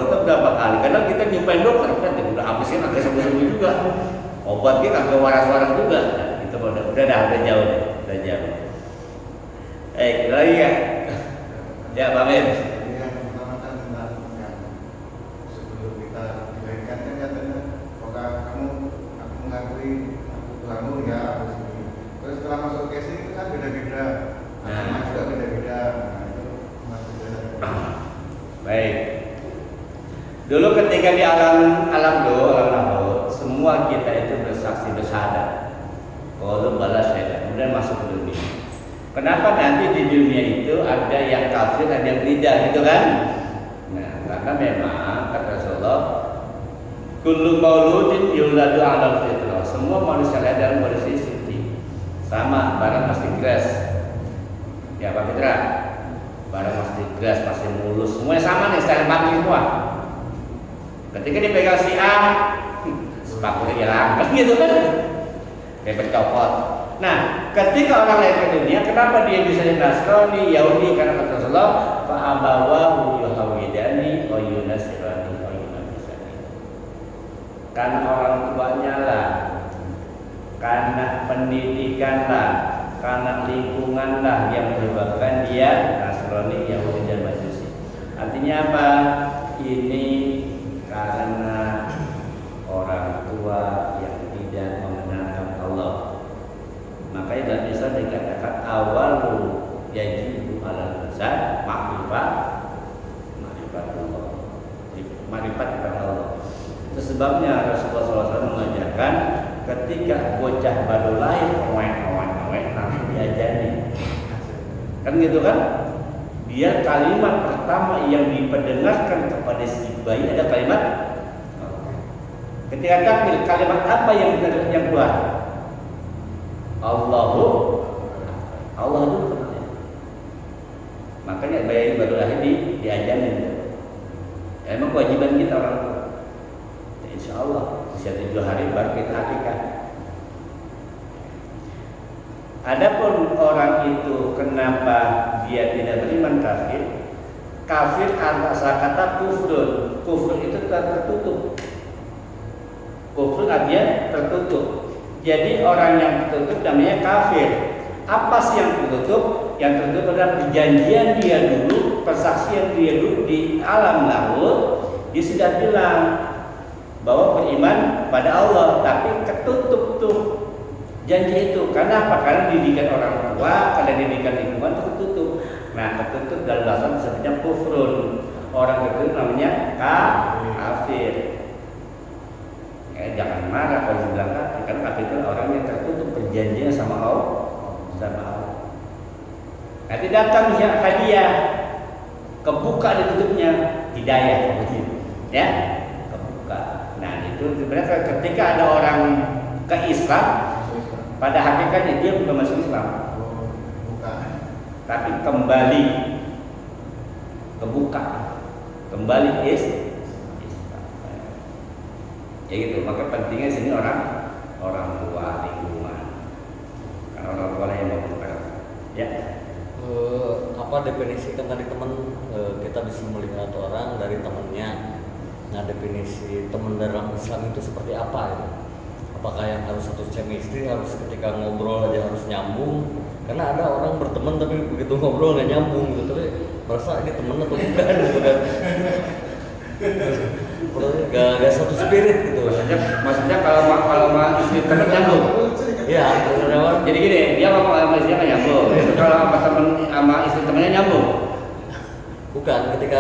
dokter berapa kali. Kadang kita nyumpain dokter kan udah habisnya agak sembuh juga. Obatnya agak waras-waras juga. Nah, itu udah jauh. Lagi ya. Ya, Pak Ben. Yang pertama kan tentang yang sebelum kita dilahirkan kan katanya, apakah kamu mengakui aku Tuhanmu ya aku sendiri. Terus setelah masuk ke sini itu kan beda-beda. Agama juga beda-beda. Nah itu maksudnya. Baik. Dulu ketika di alam lahir, semua kita itu bersaksi bersyahadat. Kalau balas saya, kemudian masuk ke dunia. Kenapa nanti di dunia itu ada yang kafir, ada yang tidak, gitu kan? Nah, karena memang kata Rasulullah, kullu mauludin yuladu 'alal fitrah. Semua manusia lahir dalam kondisi suci. Sama, barang pasti keras. Ya, Pak Fitra. Barang pasti keras, pasti mulus. Semuanya sama nih, style pakai semua. Ketika dipegang si A, sepatunya hilang, kan gitu kan? Kayak bercopot. Nah, ketika orang lahir ke dunia, kenapa dia bisa jadi Nasrani, Yahudi? Karena kata Rasulullah, fa'abawahu yuhawidani wa yunasirani wa yunabisani. Karena orang tuanya lah, karena pendidikan lah, karena lingkungan lah yang menyebabkan dia Nasrani, Yahudi dan Majusi. Artinya apa? Ini karena orang tua yang tidak mengenalkan Allah. Makanya dalam Islam dikatakan awalu yajibu ala insan ma'rifat Allah. Ma'rifat kepada Allah. Itu sebabnya Rasulullah SAW mengajarkan ketika bocah baru lahir langsung diajari. Kan gitu kan? Dia kalimat pertama yang diperdengarkan kepada si bayi ada kalimat. Ketika takbir, kalimat apa yang keluar? Allah dulu katanya. Makanya bayi baru lahir diajarin. Emang kewajiban kita orang tua. Ya, insya Allah usia 7 hari baru kita akikah. Adapun orang itu kenapa dia tidak beriman kafir? Kafir atas kata kufrun. Kufrun itu tertutup. Kufrun artinya tertutup. Jadi orang yang tertutup namanya kafir. Apa sih yang tertutup? Yang tertutup adalah perjanjian dia dulu, persaksian dia dulu di alam lahir. Dia sudah bilang bahwa beriman pada Allah, tapi ketutup tuh janji itu. Karena apa? Karena didikan orang tua, karena didikan lingkungan tertutup. Nah, tertutup dalam bahasa disebutnya kufrun. Orang tertutup namanya kafir. Jangan marah kalau dibilang kafir, karena kafir itu orang yang tertutup perjanjian sama Allah. Nanti datang hadiah, kebuka ditutupnya hidayah, ya, kebuka. Nah itu sebenarnya ketika ada orang ke Islam, pada hakikatnya dia bukan masuk Islam, tapi kembali kebuka, kembali Islam. Ya gitu, maka pentingnya sini orang tua lingkungan, karena orang tua yang membuka. Ya. Apa definisi kan tadi teman kita bisa melihat orang dari temannya. Nah definisi teman dalam Islam itu seperti apa ya? Apakah yang harus satu chemistry, harus ketika ngobrol aja harus nyambung? Karena ada orang berteman tapi begitu ngobrol nggak nyambung gitu, tapi merasa ini teman atau bukan gitu kan? Gak satu spirit gitu. Maksudnya kalau istri teman nyambung. Iya, jadi gini, dia sama istrinya nggak nyambung. Kalau sama istri temannya nyambung. Bukan, ketika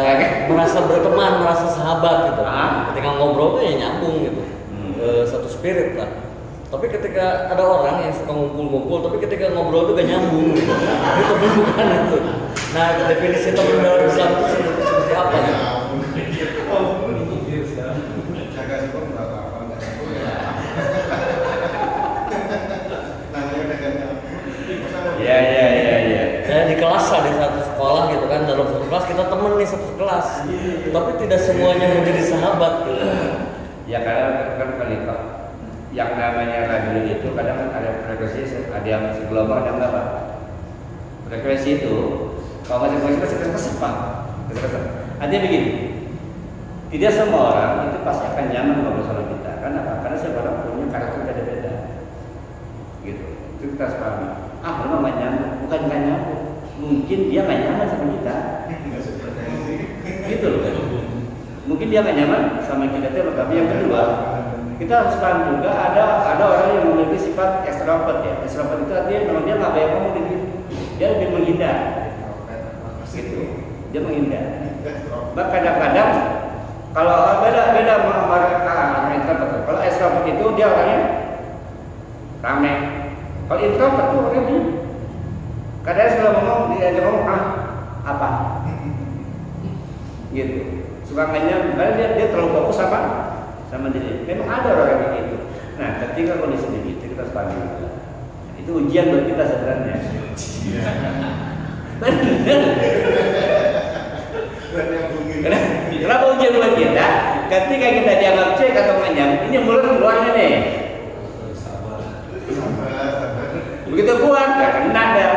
merasa berteman, merasa sahabat gitu. Ketika ngobrol tuh ya nyambung gitu. Satu spirit lah. Tapi ketika ada orang yang suka ngumpul-ngumpul, tapi ketika ngobrol tuh gak nyambung gitu. Itu bukan itu. Nah, definisi teman dalam Islam itu seperti apa ya? Ya. Di kelas lah, di satu sekolah gitu kan, dalam satu kelas kita temen nih satu kelas, tapi tidak semuanya menjadi sahabat gitu. Ya karena kan Pak, yang namanya radio itu kadang ada frekuensi, ada yang segelombang, ada yang enggak Pak. Frekuensi itu kalau masih frekuensi kesep Pak. Artinya begini, Tidak semua orang itu pasti akan nyaman ngobrol sama kita. Karena apa? Karena setiap orang punya karakter beda-beda. Gitu. Itu kita harus pahami. Lu nggak nyambung, bukan nggak nyambung. Mungkin dia nggak nyaman sama kita. Gitu loh kan. Mungkin dia nggak nyaman sama kita. Tapi yang kedua, kita harus paham juga ada orang yang memiliki sifat extrovert ya. Extrovert itu artinya memang dia nggak banyak ngomong di diri. Dia lebih menghindar. Gitu. Dia menghindar. Bahkan kadang-kadang kalau beda sama introvert. Kalau extrovert itu dia orangnya rame. Kalau introvert itu orangnya diam. Kadang kalau ngomong dia ngomong apa? Gitu. Suka nanya, karena dia terlalu fokus sama diri. Memang ada orang kayak gitu. Nah, ketika kondisi begitu kita harus pahami juga. Itu ujian buat kita sebenarnya. Benar. Kenapa ujian buat kita? Ketika kita dianggap cek atau nganyam, ini mulut keluarnya nih. Begitu kuat, gak kena dah.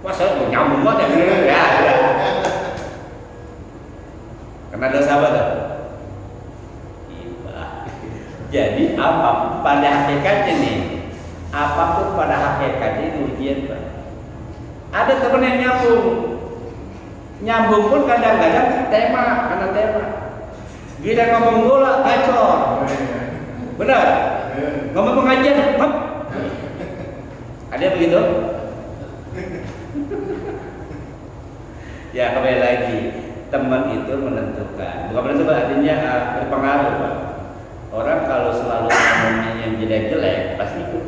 Masa mau nyambung banget ya? Kena dosa apa tuh? Jadi apa pada hakikatnya nih? Apapun pada hakikatnya itu ujian, Pak. Ada teman yang nyambung pun kadang-kadang karena tema. Gila ngomong bola, gacor. Benar? Ngomong pengajian, ada begitu? Ya kembali lagi, teman itu menentukan. Bukan menentukan artinya berpengaruh, Pak. Orang kalau selalu ngomongnya yang jelek-jelek pasti ikut.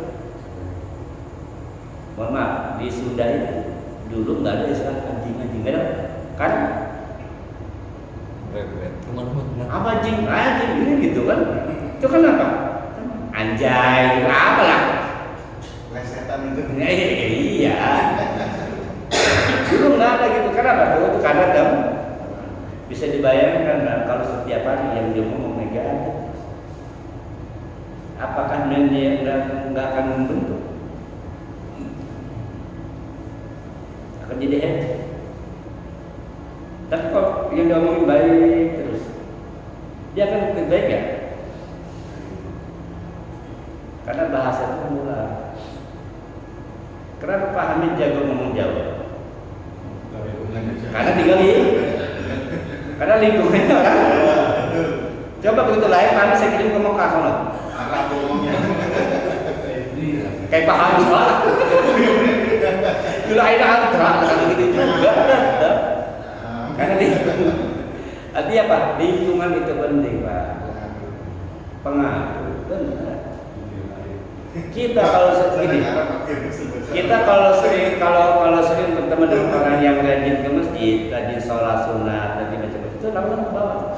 Mohon maaf, di Sunda itu dulu nggak ada istilah anjing-anjing, kan? Apa anjing? Anjing ini gitu kan? Itu kan apa? Anjay, apa lah? Lesetan itu. Iya. Dulu nggak ada gitu, kenapa? Dulu itu karena bisa dibayangkan kalau setiap hari yang dia ngomong negatif, apakah dia nggak akan membentuk? Akan jadi happy. Tapi kalau yang diomongin baik terus, dia akan lebih baik ya? Karena bahasa itu menular. Kenapa Pak Hamid jago ngomong Jawa? Karena karena lingkungannya orang. Coba begitu lain, nanti saya kirim ke Mekah sana. Kayak Pak Hamid Pak. Dulu aida antra, kalau gitu juga. Karena lingkungan. Artinya apa? Lingkungan itu penting, Pak. Pengaruh, benar. Kita kalau sering bertemu dengan orang yang rajin ke masjid, rajin sholat sunat, rajin baca itu langsung ke bawah.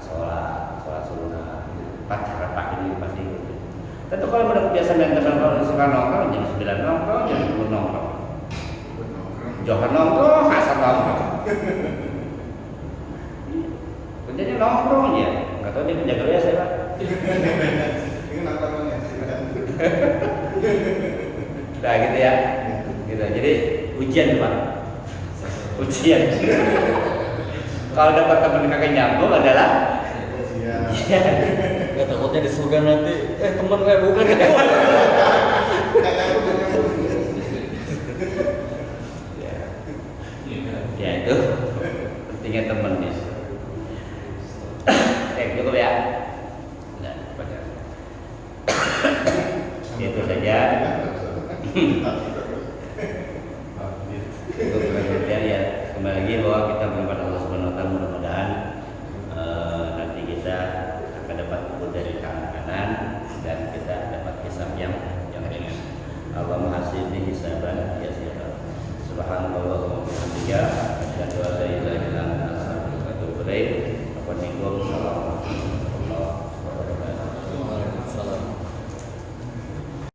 Sholat sunat, pacaran pakai ini pasti. Tentu kalau udah kebiasaan dan teman-teman suka nongkrong, jam 9 nongkrong, jam 10 nongkrong, Johar nongkrong, asal nongkrong. Kerjanya nongkrong ya, nggak tahu dia penjaga ya saya Pak. Ini nongkrongnya. Nah gitu ya, gitu. Jadi ujian Pak, ujian. Kalau dapat teman kagak nyambung adalah ya takutnya di surga nanti teman gue bukan ya itu pentingnya temennya. Cukup ya. Nah, itu saja. Untuk penelitian ya kembali lagi bahwa kita belum